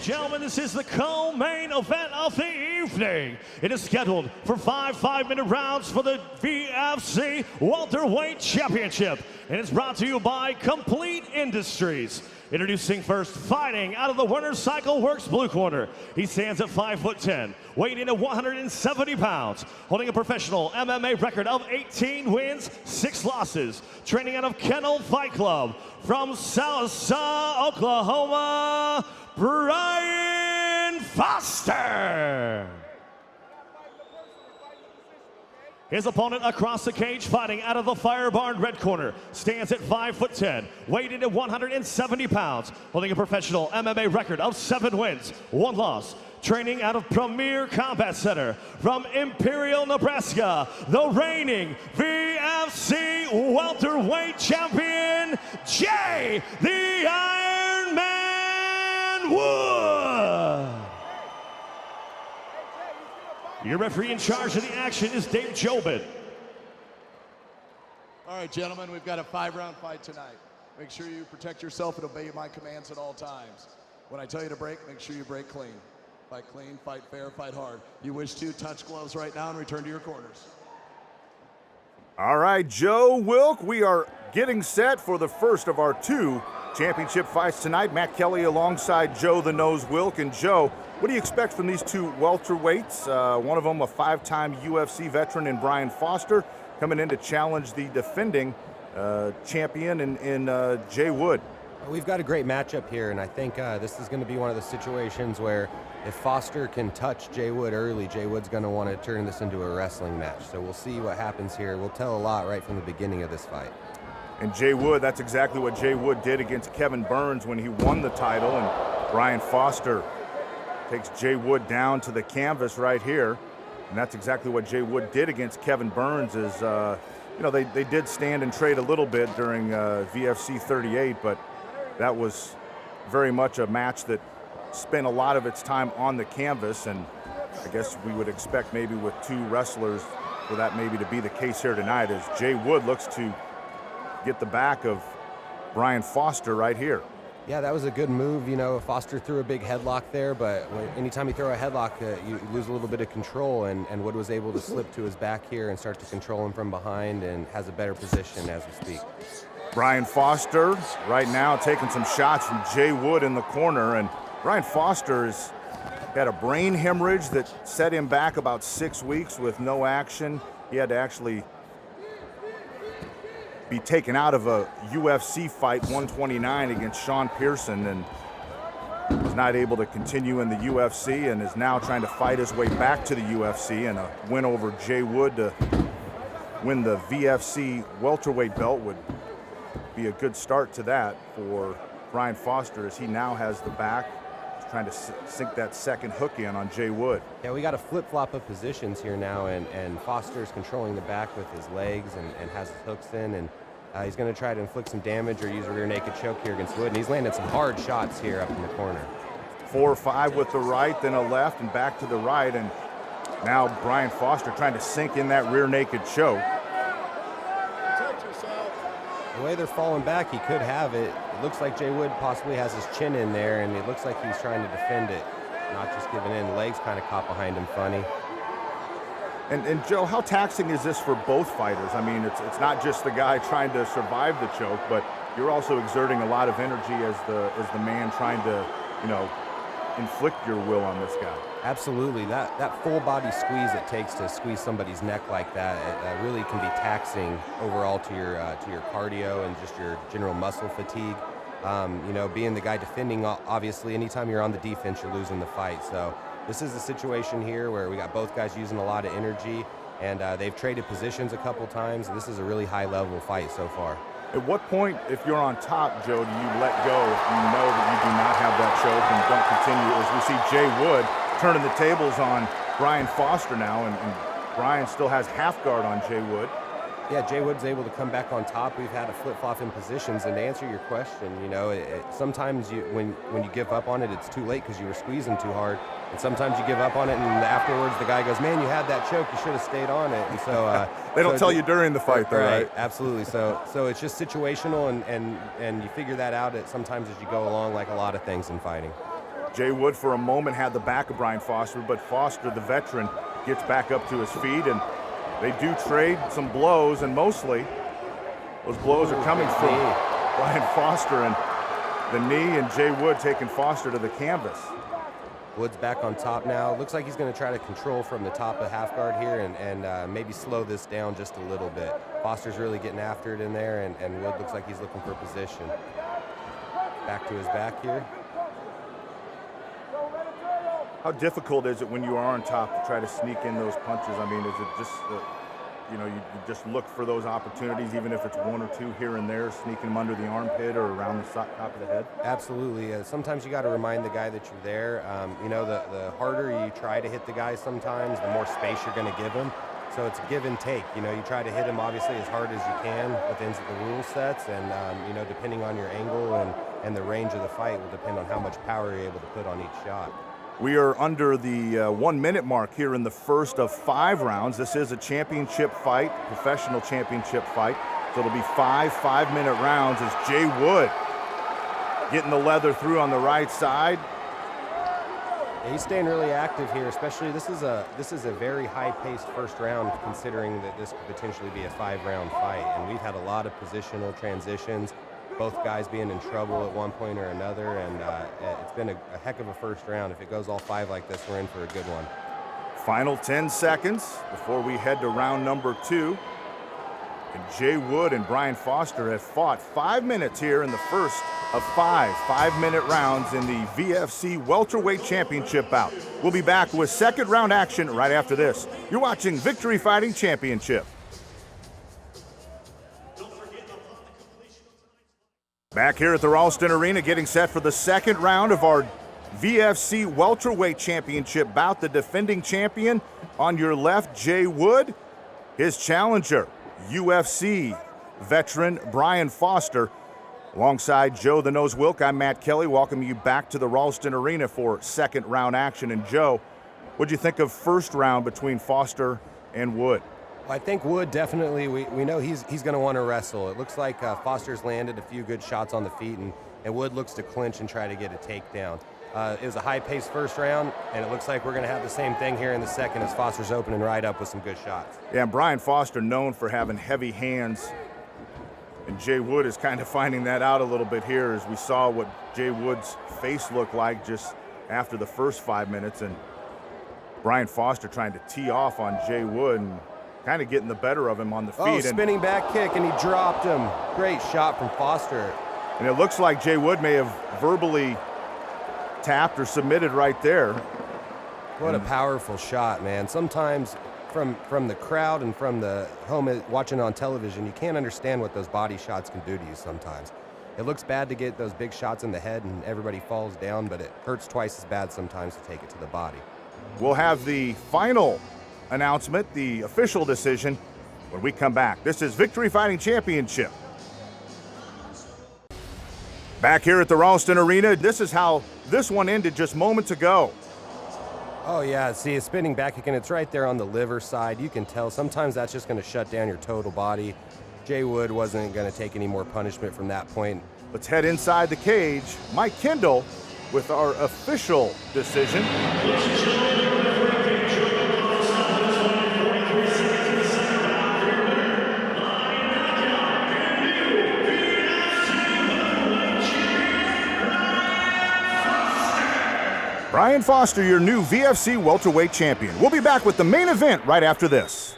gentlemen, this is the co-main event of the evening. It is scheduled for 5 5-minute rounds for the VFC Welterweight Championship, and it's brought to you by Complete Industries. Introducing first, fighting out of the Winner's Cycle Works blue corner. He stands at 5'10", weighing in at 170 pounds, holding a professional MMA record of 18 wins, 6 losses, training out of Kennel Fight Club from Salsa, Oklahoma, Brian Foster. His opponent across the cage, fighting out of the Fire Barn red corner, stands at 5'10", weighed in at 170 pounds, holding a professional MMA record of 7 wins, 1 loss, training out of Premier Combat Center from Imperial, Nebraska, the reigning VFC Welterweight Champion, Jay the Iron Man Wood. Your referee in charge of the action is Dave Jobin. All right, gentlemen, we've got a 5-round fight tonight. Make sure you protect yourself and obey my commands at all times. When I tell you to break, make sure you break clean. Fight clean, fight fair, fight hard. You wish to, touch gloves right now and return to your corners. All right, Joe Wilk, we are getting set for the first of our 2 championship fights tonight. Matt Kelly alongside Joe the Nose Wilk. And Joe, what do you expect from these 2 welterweights? One of them a 5-time UFC veteran in Brian Foster, coming in to challenge the defending champion in Jay Wood. We've got a great matchup here, and I think this is going to be one of the situations where if Foster can touch Jay Wood early, Jay Wood's going to want to turn this into a wrestling match. So we'll see what happens here. We'll tell a lot right from the beginning of this fight. And Jay Wood, that's exactly what Jay Wood did against Kevin Burns when he won the title, and Brian Foster takes Jay Wood down to the canvas right here. And that's exactly what Jay Wood did against Kevin Burns is, you know, they did stand and trade a little bit during VFC 38, but that was very much a match that spent a lot of its time on the canvas, and I guess we would expect maybe with 2 wrestlers for that maybe to be the case here tonight, as Jay Wood looks to get the back of Brian Foster right here. Yeah, that was a good move. You know, Foster threw a big headlock there, but anytime you throw a headlock, you lose a little bit of control, and Wood was able to slip to his back here and start to control him from behind and has a better position as we speak. Brian Foster right now taking some shots from Jay Wood in the corner, and Brian Foster has had a brain hemorrhage that set him back about 6 weeks with no action. He had to actually be taken out of a UFC fight, 129, against Sean Pearson, and was not able to continue in the UFC and is now trying to fight his way back to the UFC, and a win over Jay Wood to win the VFC welterweight belt would be a good start to that for Brian Foster, as he now has the back. He's trying to sink that second hook in on Jay Wood. Yeah, we got a flip-flop of positions here now, and Foster's controlling the back with his legs and has his hooks in, and he's going to try to inflict some damage or use a rear naked choke here against Wood, and he's landed some hard shots here up in the corner. 4 or 5 with the right, then a left, and back to the right, and now Brian Foster trying to sink in that rear naked choke. The way they're falling back, he could have it. It looks like Jay Wood possibly has his chin in there, and it looks like he's trying to defend it, not just giving in. The legs kind of caught behind him funny. And Joe, how taxing is this for both fighters? I mean, it's not just the guy trying to survive the choke, but you're also exerting a lot of energy as the man trying to, you know, inflict your will on this guy. Absolutely. That full body squeeze it takes to squeeze somebody's neck like that, it really can be taxing overall to your cardio and just your general muscle fatigue. You know, being the guy defending, obviously, anytime you're on the defense, you're losing the fight. So this is a situation here where we got both guys using a lot of energy, and they've traded positions a couple times. This is a really high-level fight so far. At what point, if you're on top, Joe, do you let go if you know that you do not have that choke and don't continue? As we see Jay Wood turning the tables on Brian Foster now, and Brian still has half guard on Jay Wood. Yeah, Jay Wood's able to come back on top. We've had a flip-flop in positions, and to answer your question, you know, sometimes when you give up on it, it's too late because you were squeezing too hard, and sometimes you give up on it, and afterwards the guy goes, "Man, you had that choke. You should have stayed on it." And so they don't tell you during the fight, though, right? Absolutely. So it's just situational, and you figure that out sometimes as you go along, like a lot of things in fighting. Jay Wood for a moment had the back of Brian Foster, but Foster, the veteran, gets back up to his feet, and they do trade some blows, and mostly those blows are coming from Brian Foster and the knee, and Jay Wood taking Foster to the canvas. Wood's back on top now. Looks like he's going to try to control from the top of half guard here and maybe slow this down just a little bit. Foster's really getting after it in there, and Wood looks like he's looking for position. Back to his back here. How difficult is it when you are on top to try to sneak in those punches? I mean, is it just, you just look for those opportunities, even if it's one or two here and there, sneaking them under the armpit or around the top of the head? Absolutely. Sometimes you got to remind the guy that you're there. The harder you try to hit the guy sometimes, the more space you're going to give him. So it's a give and take. You try to hit him obviously as hard as you can within the rule sets, and depending on your angle and the range of the fight will depend on how much power you're able to put on each shot. We are under the 1 minute mark here in the first of 5 rounds. This is a championship fight, professional championship fight. So it'll be 5 5-minute rounds as Jay Wood getting the leather through on the right side. Yeah, he's staying really active here, especially this is a very high-paced first round, considering that this could potentially be a 5-round fight. And we've had a lot of positional transitions, both guys being in trouble at one point or another, and it's been a heck of a first round. If it goes all 5 like this, we're in for a good one. Final 10 seconds before we head to round number 2. And Jay Wood and Brian Foster have fought 5 minutes here in the first of 5 5-minute rounds in the VFC Welterweight Championship bout. We'll be back with second round action right after this. You're watching Victory Fighting Championship. Back here at the Ralston Arena, getting set for the second round of our VFC Welterweight Championship bout. The defending champion on your left, Jay Wood. His challenger, UFC veteran Brian Foster. Alongside Joe the Nose Wilk, I'm Matt Kelly, welcoming you back to the Ralston Arena for second round action. And Joe, what'd you think of first round between Foster and Wood? I think Wood definitely, we know he's going to want to wrestle. It looks like Foster's landed a few good shots on the feet, and Wood looks to clinch and try to get a takedown. It was a high-paced first round, and it looks like we're going to have the same thing here in the second as Foster's opening right up with some good shots. Yeah, and Brian Foster known for having heavy hands, and Jay Wood is kind of finding that out a little bit here as we saw what Jay Wood's face looked like just after the first 5 minutes, and Brian Foster trying to tee off on Jay Wood and kind of getting the better of him on the feet. Oh, spinning back kick, and he dropped him. Great shot from Foster. And it looks like Jay Wood may have verbally tapped or submitted right there. What a powerful shot, man. Sometimes from the crowd and from the home watching on television, you can't understand what those body shots can do to you sometimes. It looks bad to get those big shots in the head and everybody falls down, but it hurts twice as bad sometimes to take it to the body. We'll have the final announcement, the official decision, when we come back. This is Victory Fighting Championship. Back here at the Ralston Arena, this is how this one ended just moments ago. Oh yeah, see, it's spinning back again. It's right there on the liver side. You can tell sometimes that's just going to shut down your total body. Jay Wood wasn't going to take any more punishment from that point. Let's head inside the cage. Mike Kendall with our official decision. Brian Foster, your new VFC welterweight champion. We'll be back with the main event right after this.